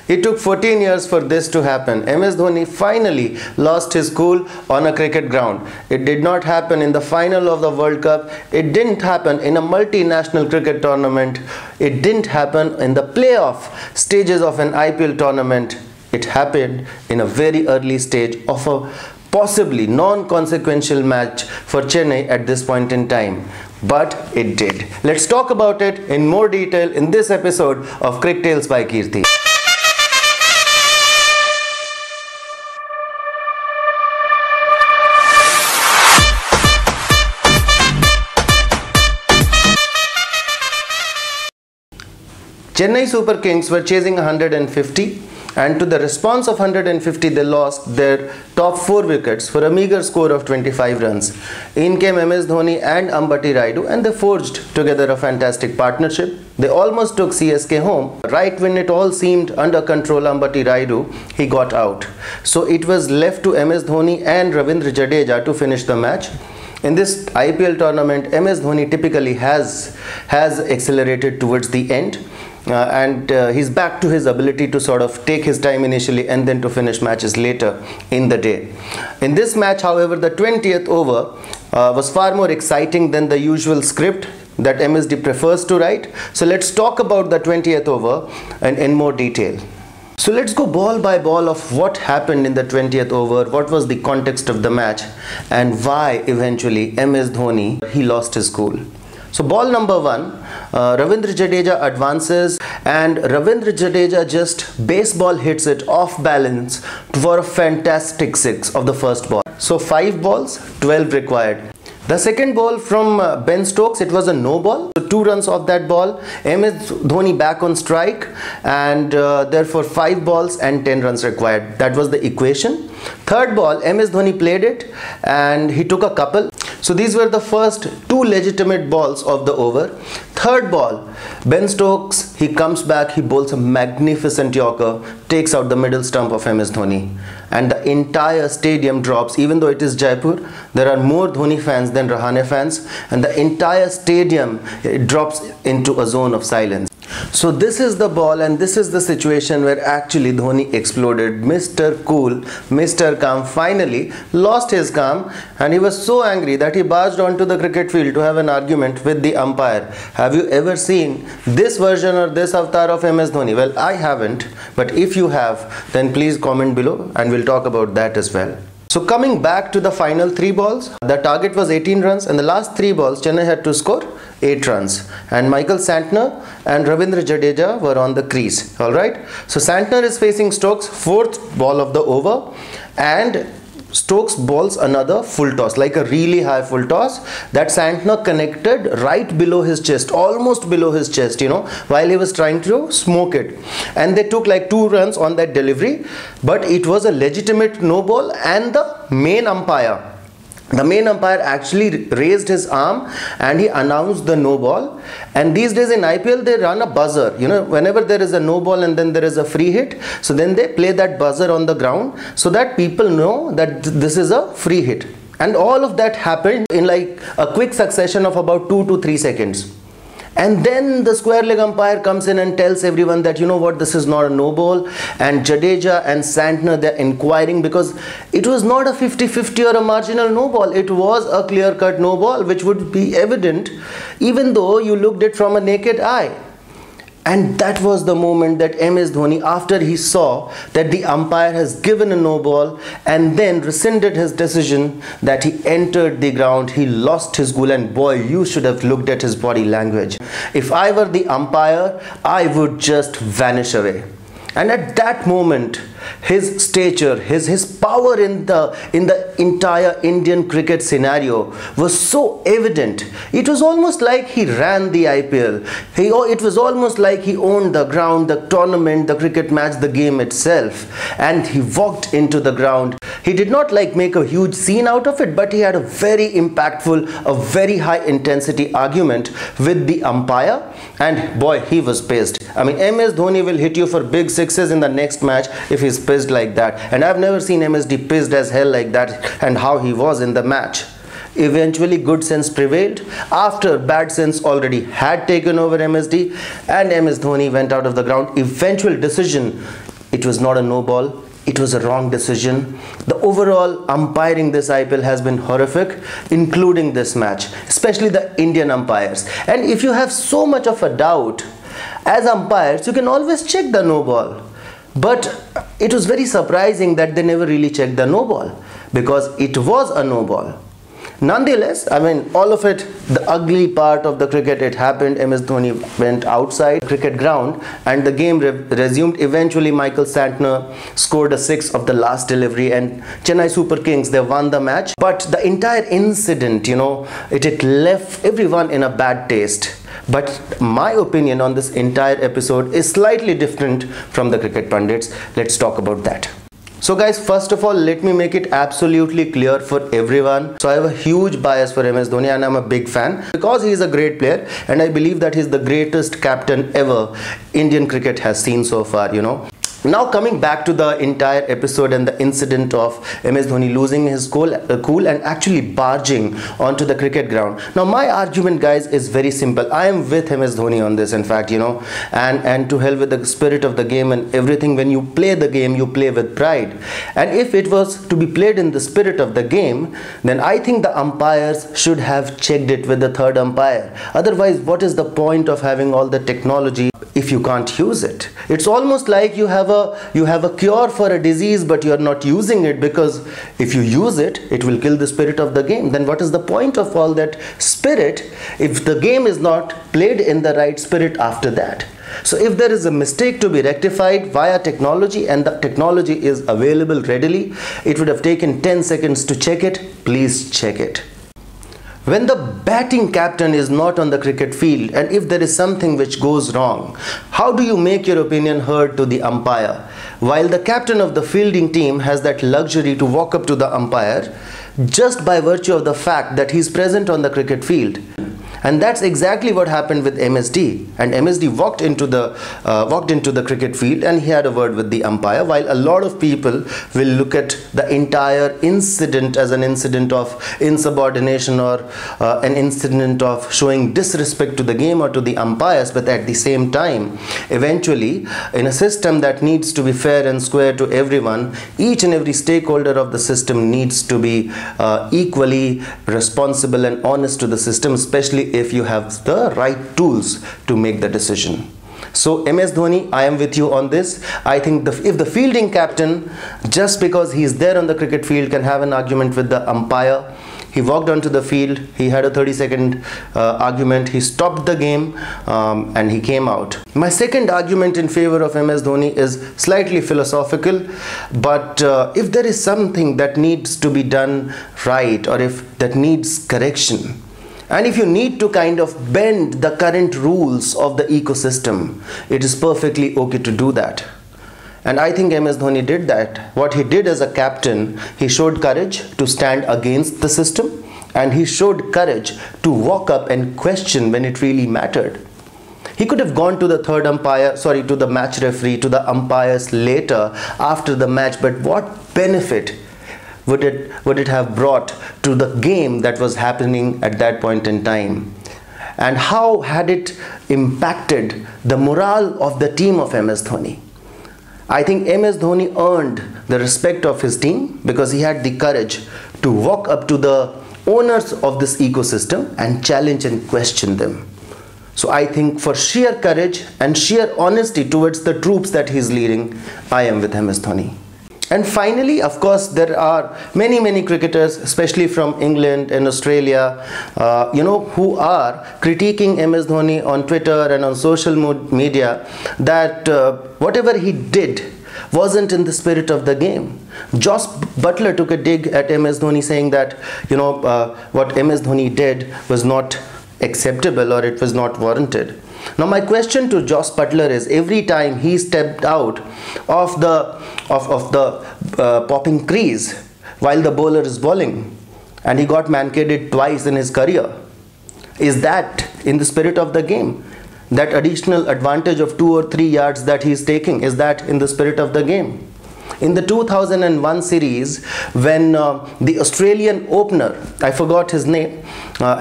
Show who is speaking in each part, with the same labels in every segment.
Speaker 1: It took 14 years for this to happen. MS Dhoni finally lost his cool on a cricket ground. It did not happen in the final of the World Cup. It didn't happen in a multinational cricket tournament. It didn't happen in the playoff stages of an IPL tournament. It happened in a very early stage of a possibly non-consequential match for Chennai at this point in time. But it did. Let's talk about it in more detail in this episode of Crictales by Kirty. Chennai Super Kings were chasing 150, and to the response of 150 they lost their top 4 wickets for a meager score of 25 runs. In came MS Dhoni and Ambati Rayudu and they forged together a fantastic partnership. They almost took CSK home. Right when it all seemed under control, Ambati Rayudu, he got out. So it was left to MS Dhoni and Ravindra Jadeja to finish the match. In this IPL tournament, MS Dhoni typically has accelerated towards the end. And he's back to his ability to sort of take his time initially and then to finish matches later in the day. In this match, however, the 20th over was far more exciting than the usual script that MSD prefers to write. So let's talk about the 20th over in more detail. So let's go ball by ball of what happened in the 20th over, what was the context of the match, and why eventually MS Dhoni, he lost his cool. So ball number 1, Ravindra Jadeja advances and Ravindra Jadeja just baseball hits it off balance for a fantastic 6 of the first ball. So 5 balls, 12 required. The second ball from Ben Stokes, it was a no ball. So 2 runs off that ball. MS Dhoni back on strike, and therefore 5 balls and 10 runs required. That was the equation. Third ball, MS Dhoni played it and he took a couple. So these were the first 2 legitimate balls of the over. Third ball, Ben Stokes, he comes back, he bowls a magnificent Yorker, takes out the middle stump of MS Dhoni. And the entire stadium drops. Even though it is Jaipur, there are more Dhoni fans than Rahane fans, and the entire stadium, it drops into a zone of silence. So this is the ball and this is the situation where actually Dhoni exploded. Mr. Cool, Mr. Calm finally lost his calm, and he was so angry that he barged onto the cricket field to have an argument with the umpire. Have you ever seen this version or this avatar of MS Dhoni? Well, I haven't, but if you have, then please comment below and we'll talk about that as well. So coming back to the final 3 balls, the target was 18 runs and the last 3 balls Chennai had to score 8 runs, and Michael Santner and Ravindra Jadeja were on the crease. Alright, so Santner is facing Stokes, 4th ball of the over, and Stokes bowls another full toss, like a really high full toss that Santner connected right below his chest, almost below his chest, you know, while he was trying to smoke it. And they took like 2 runs on that delivery, but it was a legitimate no ball, and the main umpire actually raised his arm and he announced the no ball. And these days in IPL they run a buzzer, you know, whenever there is a no ball and then there is a free hit, so then they play that buzzer on the ground so that people know that this is a free hit. And all of that happened in like a quick succession of about 2 to 3 seconds. And then the square leg umpire comes in and tells everyone that, you know what, this is not a no ball. And Jadeja and Santner, they're inquiring because it was not a 50-50 or a marginal no ball. It was a clear-cut no ball, which would be evident even though you looked at it from a naked eye. And that was the moment that MS Dhoni, after he saw that the umpire has given a no ball and then rescinded his decision, that he entered the ground, he lost his cool, and boy, you should have looked at his body language. If I were the umpire, I would just vanish away. And at that moment, his stature, his power in the entire Indian cricket scenario was so evident. It was almost like he ran the IPL. It was almost like he owned the ground, the tournament, the cricket match, the game itself. And he walked into the ground. He did not like make a huge scene out of it, but he had a very impactful, a very high intensity argument with the umpire. And boy, he was pissed. I mean, MS Dhoni will hit you for big 6s in the next match if he's pissed like that. And I've never seen MSD pissed as hell like that, and how he was in the match. Eventually good sense prevailed after bad sense already had taken over MSD, and MS Dhoni went out of the ground. Eventual decision it was not a no ball. It was a wrong decision. The overall umpiring this IPL has been horrific, including this match, especially the Indian umpires. And if you have so much of a doubt, as umpires, you can always check the no ball. But it was very surprising that they never really checked the no ball, because it was a no ball. Nonetheless, I mean, all of it, the ugly part of the cricket, it happened. MS Dhoni went outside the cricket ground and the game resumed. Eventually, Michael Santner scored a 6 of the last delivery and Chennai Super Kings, they won the match. But the entire incident, you know, it left everyone in a bad taste. But my opinion on this entire episode is slightly different from the cricket pundits. Let's talk about that. So guys, first of all, let me make it absolutely clear for everyone. So I have a huge bias for MS Dhoni and I'm a big fan because he is a great player and I believe that he's the greatest captain ever Indian cricket has seen so far, you know. Now coming back to the entire episode and the incident of MS Dhoni losing his cool and actually barging onto the cricket ground. Now my argument, guys, is very simple. I am with MS Dhoni on this, in fact, you know, and to hell with the spirit of the game and everything. When you play the game, you play with pride. And if it was to be played in the spirit of the game, then I think the umpires should have checked it with the third umpire. Otherwise, what is the point of having all the technology if you can't use it? It's almost like you have a cure for a disease, but you're not using it, because if you use it, it will kill the spirit of the game. Then what is the point of all that spirit if the game is not played in the right spirit after that? So if there is a mistake to be rectified via technology and the technology is available readily, it would have taken 10 seconds to check it. Please check it. When the batting captain is not on the cricket field and if there is something which goes wrong, how do you make your opinion heard to the umpire? While the captain of the fielding team has that luxury to walk up to the umpire just by virtue of the fact that he is present on the cricket field. And that's exactly what happened with MSD. And MSD walked into the cricket field and he had a word with the umpire, while a lot of people will look at the entire incident as an incident of insubordination or an incident of showing disrespect to the game or to the umpires. But at the same time, eventually, in a system that needs to be fair and square to everyone, each and every stakeholder of the system needs to be equally responsible and honest to the system, especially if you have the right tools to make the decision. So MS Dhoni, I am with you on this. I think if the fielding captain, just because he is there on the cricket field, can have an argument with the umpire, he walked onto the field, he had a 30-second argument, he stopped the game and he came out. My second argument in favor of MS Dhoni is slightly philosophical, but if there is something that needs to be done right, or if that needs correction, and if you need to kind of bend the current rules of the ecosystem, it is perfectly okay to do that. And I think MS Dhoni did that. What he did as a captain, he showed courage to stand against the system, and he showed courage to walk up and question when it really mattered. He could have gone to the third umpire, to the match referee, to the umpires later after the match, but what benefit would it have brought to the game that was happening at that point in time? And how had it impacted the morale of the team of MS Dhoni? I think MS Dhoni earned the respect of his team because he had the courage to walk up to the owners of this ecosystem and challenge and question them. So I think for sheer courage and sheer honesty towards the troops that he is leading, I am with MS Dhoni. And finally, of course, there are many cricketers, especially from England and Australia, who are critiquing MS Dhoni on Twitter and on social media that whatever he did wasn't in the spirit of the game. Josh Butler took a dig at MS Dhoni, saying that what MS Dhoni did was not acceptable or it was not warranted. Now my question to Josh Butler is, every time he stepped out of the popping crease while the bowler is bowling, and he got mankaded twice in his career, is that in the spirit of the game? That additional advantage of 2 or 3 yards that he is taking, is that in the spirit of the game? In the 2001 series, when the Australian opener, I forgot his name,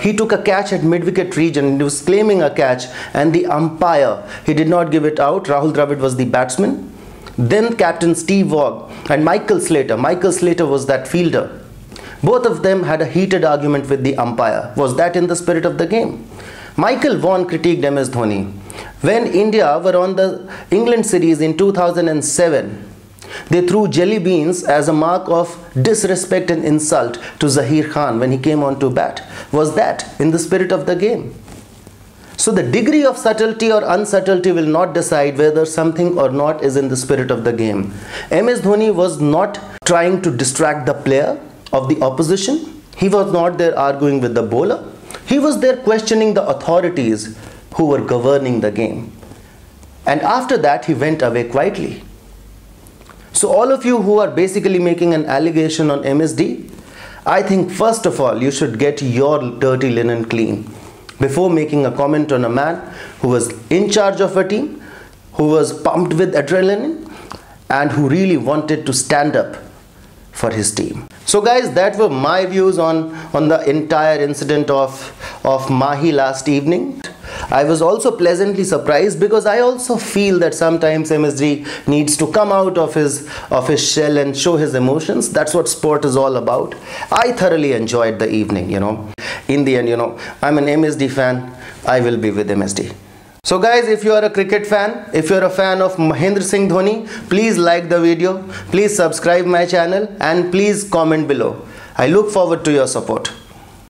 Speaker 1: he took a catch at mid-wicket region, he was claiming a catch, and the umpire, he did not give it out. Rahul Dravid was the batsman. then captain Steve Waugh and Michael Slater. Michael Slater was that fielder. Both of them had a heated argument with the umpire. Was that in the spirit of the game? Michael Vaughan critiqued MS Dhoni. When India were on the England series in 2007, they threw jelly beans as a mark of disrespect and insult to Zaheer Khan when he came on to bat. Was that in the spirit of the game? So the degree of subtlety or unsubtlety will not decide whether something or not is in the spirit of the game. MS Dhoni was not trying to distract the player of the opposition. He was not there arguing with the bowler. He was there questioning the authorities who were governing the game. And after that, he went away quietly. So all of you who are basically making an allegation on MSD, I think first of all, you should get your dirty linen clean before making a comment on a man who was in charge of a team, who was pumped with adrenaline, and who really wanted to stand up for his team. So guys, that were my views on the entire incident of Mahi last evening. I was also pleasantly surprised because I also feel that sometimes MSD needs to come out of his shell and show his emotions. That's what sport is all about. I thoroughly enjoyed the evening, In the end, I'm an MSD fan. I will be with MSD. So guys, if you are a cricket fan, if you are a fan of Mahendra Singh Dhoni, please like the video, please subscribe my channel, and please comment below. I look forward to your support.